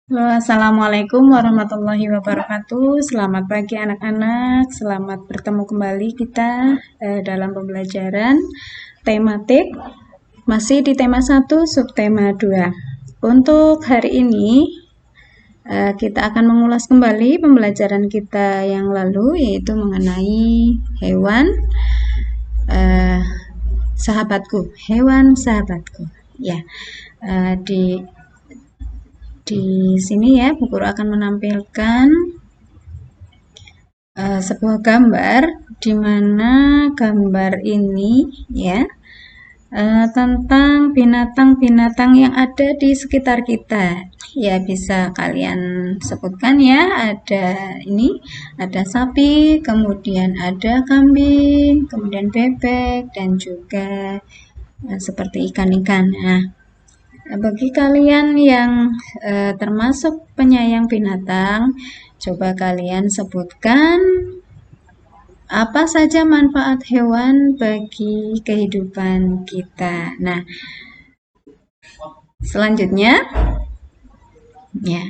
Halo, Assalamualaikum warahmatullahi wabarakatuh. Selamat pagi anak-anak. Selamat bertemu kembali kita dalam pembelajaran tematik. Masih di tema 1, subtema 2. Untuk hari ini kita akan mengulas kembali pembelajaran kita yang lalu, yaitu mengenai hewan sahabatku, hewan sahabatku. Ya, di sini ya, Bu Guru akan menampilkan sebuah gambar di mana gambar ini ya tentang binatang-binatang yang ada di sekitar kita. Ya, bisa kalian sebutkan ya, ada sapi, kemudian ada kambing, kemudian bebek, dan juga seperti ikan-ikan. Nah, bagi kalian yang termasuk penyayang binatang, coba kalian sebutkan apa saja manfaat hewan bagi kehidupan kita. Nah, selanjutnya, ya,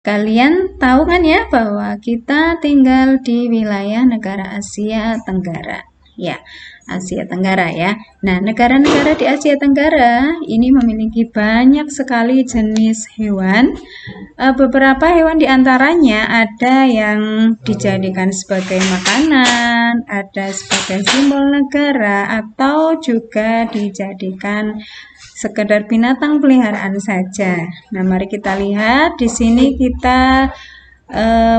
kalian tahu kan ya bahwa kita tinggal di wilayah negara Asia Tenggara. Ya, Asia Tenggara ya. Nah, negara-negara di Asia Tenggara ini memiliki banyak sekali jenis hewan. Beberapa hewan diantaranya ada yang dijadikan sebagai makanan, ada sebagai simbol negara, atau juga dijadikan sekedar binatang peliharaan saja. Nah, mari kita lihat di sini kita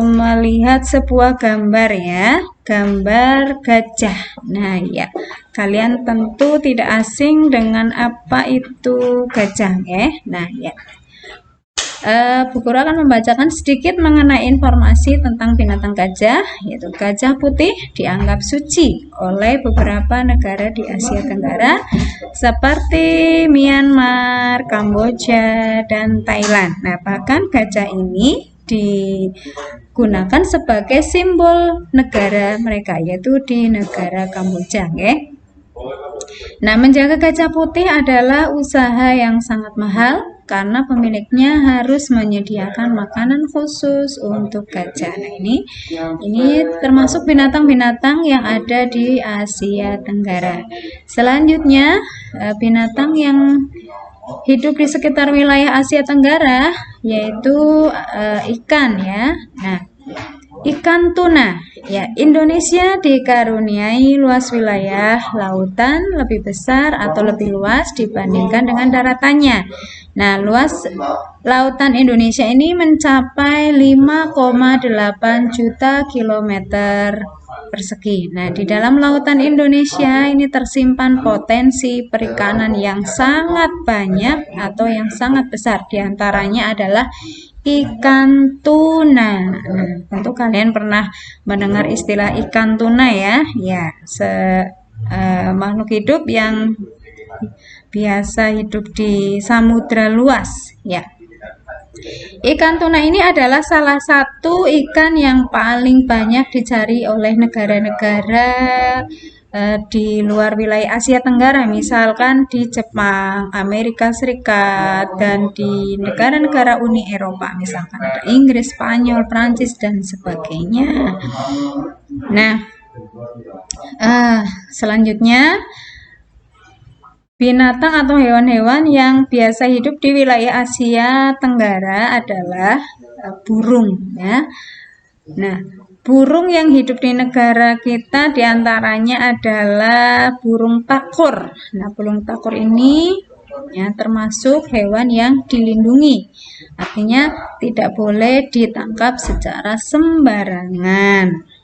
melihat sebuah gambar ya, gambar gajah. Nah, ya, kalian tentu tidak asing dengan apa itu gajah ya. Nah, ya. Bu Guru akan membacakan sedikit mengenai informasi tentang binatang gajah, yaitu gajah putih dianggap suci oleh beberapa negara di Asia Tenggara seperti Myanmar, Kamboja, dan Thailand. Nah, bahkan gajah ini digunakan sebagai simbol negara mereka, yaitu di negara Kamboja. Okay? Nah, menjaga gajah putih adalah usaha yang sangat mahal karena pemiliknya harus menyediakan makanan khusus untuk gajah. Nah, ini termasuk binatang-binatang yang ada di Asia Tenggara. Selanjutnya, binatang yang hidup di sekitar wilayah Asia Tenggara yaitu ikan ya. Nah, ikan tuna. Ya, Indonesia dikaruniai luas wilayah lautan lebih besar atau lebih luas dibandingkan dengan daratannya. Nah, luas lautan Indonesia ini mencapai 5,8 juta kilometer persegi. Nah, di dalam lautan Indonesia ini tersimpan potensi perikanan yang sangat banyak atau yang sangat besar. Di antaranya adalah ikan tuna. Nah, tentu kalian pernah mendengar istilah ikan tuna ya. Ya, makhluk hidup yang biasa hidup di samudra luas. Ya. Ikan tuna ini adalah salah satu ikan yang paling banyak dicari oleh negara-negara di luar wilayah Asia Tenggara, misalkan di Jepang, Amerika Serikat, dan di negara-negara Uni Eropa, misalkan ada Inggris, Spanyol, Prancis, dan sebagainya. Nah, selanjutnya binatang atau hewan-hewan yang biasa hidup di wilayah Asia Tenggara adalah burung ya. Nah, burung yang hidup di negara kita diantaranya adalah burung takor. Nah, burung takor ini ya termasuk hewan yang dilindungi. Artinya tidak boleh ditangkap secara sembarangan.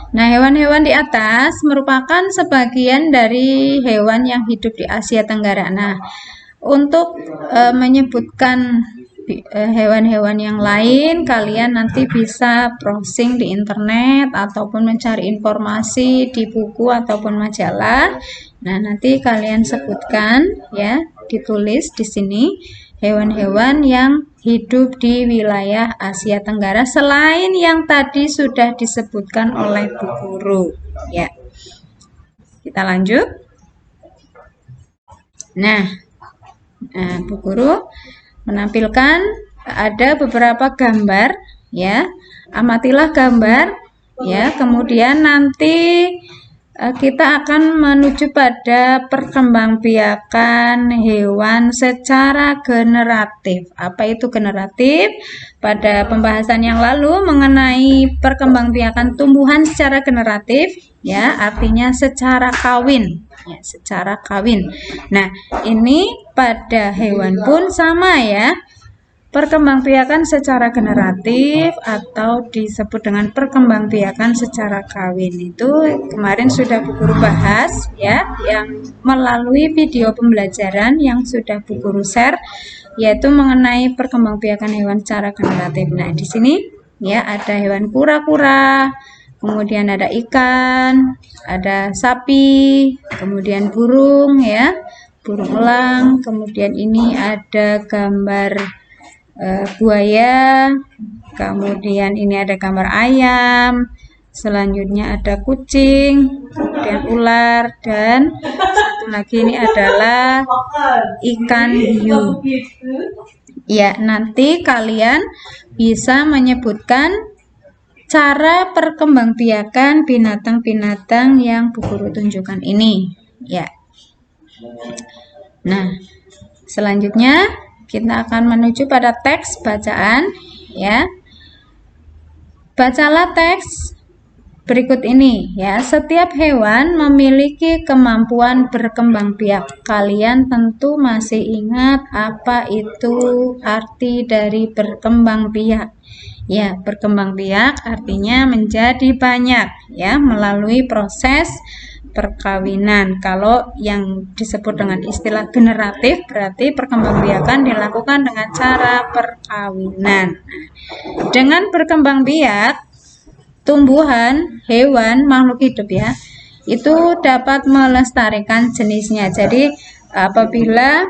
Nah, hewan-hewan di atas merupakan sebagian dari hewan yang hidup di Asia Tenggara. Nah, untuk menyebutkan hewan-hewan yang lain, kalian nanti bisa browsing di internet ataupun mencari informasi di buku ataupun majalah. Nah, nanti kalian sebutkan ya, ditulis di sini hewan-hewan yang hidup di wilayah Asia Tenggara selain yang tadi sudah disebutkan oleh Bu Guru. Ya, kita lanjut. Nah, Bu Guru menampilkan ada beberapa gambar ya. Amatilah gambar ya. Kemudian nanti kita akan menuju pada perkembangbiakan hewan secara generatif. Apa itu generatif? Pada pembahasan yang lalu mengenai perkembangbiakan tumbuhan secara generatif, ya, artinya secara kawin, ya, secara kawin. Nah, ini pada hewan pun sama ya. Perkembangbiakan secara generatif atau disebut dengan perkembangbiakan secara kawin itu kemarin sudah Bu Guru bahas ya, yang melalui video pembelajaran yang sudah Bu Guru share, yaitu mengenai perkembangbiakan hewan secara generatif. Nah, di sini ya ada hewan kura-kura, kemudian ada ikan, ada sapi, kemudian burung ya, burung elang, kemudian ini ada gambar buaya, kemudian ini ada gambar ayam, selanjutnya ada kucing, kemudian ular, dan satu lagi ini adalah ikan hiu. Ya, nanti kalian bisa menyebutkan cara perkembangbiakan binatang-binatang yang Bu Guru tunjukkan ini ya. Nah, selanjutnya kita akan menuju pada teks bacaan ya. Bacalah teks berikut ini ya. Setiap hewan memiliki kemampuan berkembang biak. Kalian tentu masih ingat apa itu arti dari berkembang biak. Ya, berkembang biak artinya menjadi banyak ya melalui proses perkawinan. Kalau yang disebut dengan istilah generatif berarti perkembangbiakan dilakukan dengan cara perkawinan. Dengan berkembang biak, tumbuhan, hewan, makhluk hidup ya, itu dapat melestarikan jenisnya. Jadi apabila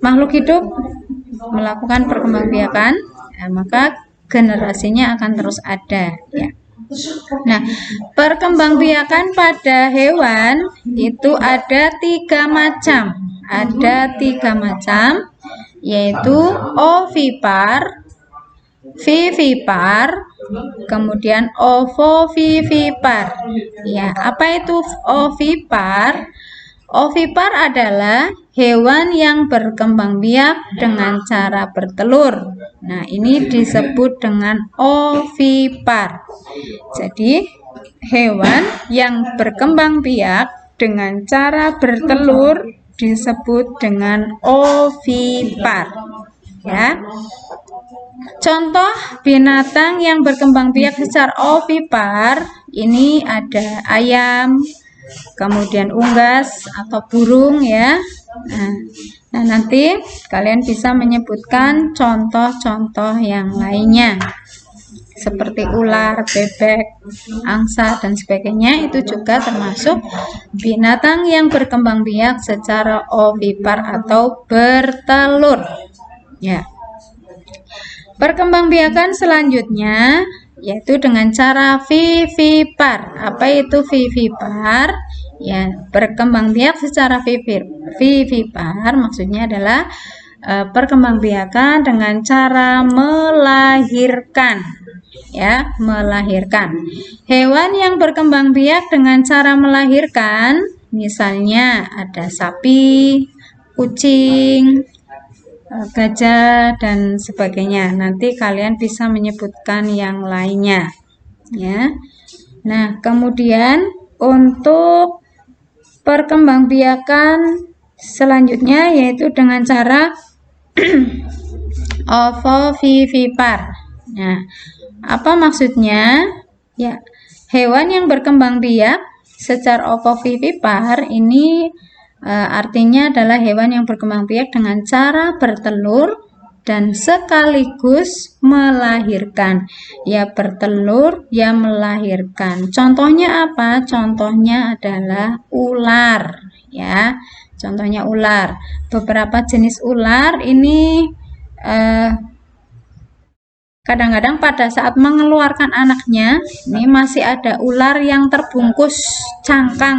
makhluk hidup melakukan perkembangbiakan, maka generasinya akan terus ada ya. Nah, perkembangbiakan pada hewan itu ada 3 macam. Ada 3 macam, yaitu ovipar, vivipar, kemudian ovovivipar. Ya, apa itu ovipar? Ovipar adalah hewan yang berkembang biak dengan cara bertelur. Nah, ini disebut dengan ovipar. Jadi, hewan yang berkembang biak dengan cara bertelur disebut dengan ovipar. Ya. Contoh binatang yang berkembang biak secara ovipar ini ada ayam, kemudian unggas atau burung ya. Nah, nanti kalian bisa menyebutkan contoh-contoh yang lainnya seperti ular, bebek, angsa dan sebagainya. Itu juga termasuk binatang yang berkembang biak secara ovipar atau bertelur ya. Perkembangbiakan selanjutnya yaitu dengan cara vivipar. Apa itu vivipar? Ya, berkembang biak secara vivipar maksudnya adalah perkembangbiakan dengan cara melahirkan. Ya, melahirkan. Hewan yang berkembang biak dengan cara melahirkan, misalnya ada sapi, kucing, gajah dan sebagainya. Nanti kalian bisa menyebutkan yang lainnya ya. Nah, kemudian untuk perkembangbiakan selanjutnya yaitu dengan cara ovovivipar. Nah, apa maksudnya? Ya, hewan yang berkembang biak secara ovovivipar ini artinya adalah hewan yang berkembang biak dengan cara bertelur dan sekaligus melahirkan. Ya, bertelur, ya melahirkan. Contohnya apa? Contohnya adalah ular ya. Contohnya ular. Beberapa jenis ular ini kadang-kadang pada saat mengeluarkan anaknya, ini masih ada ular yang terbungkus cangkang.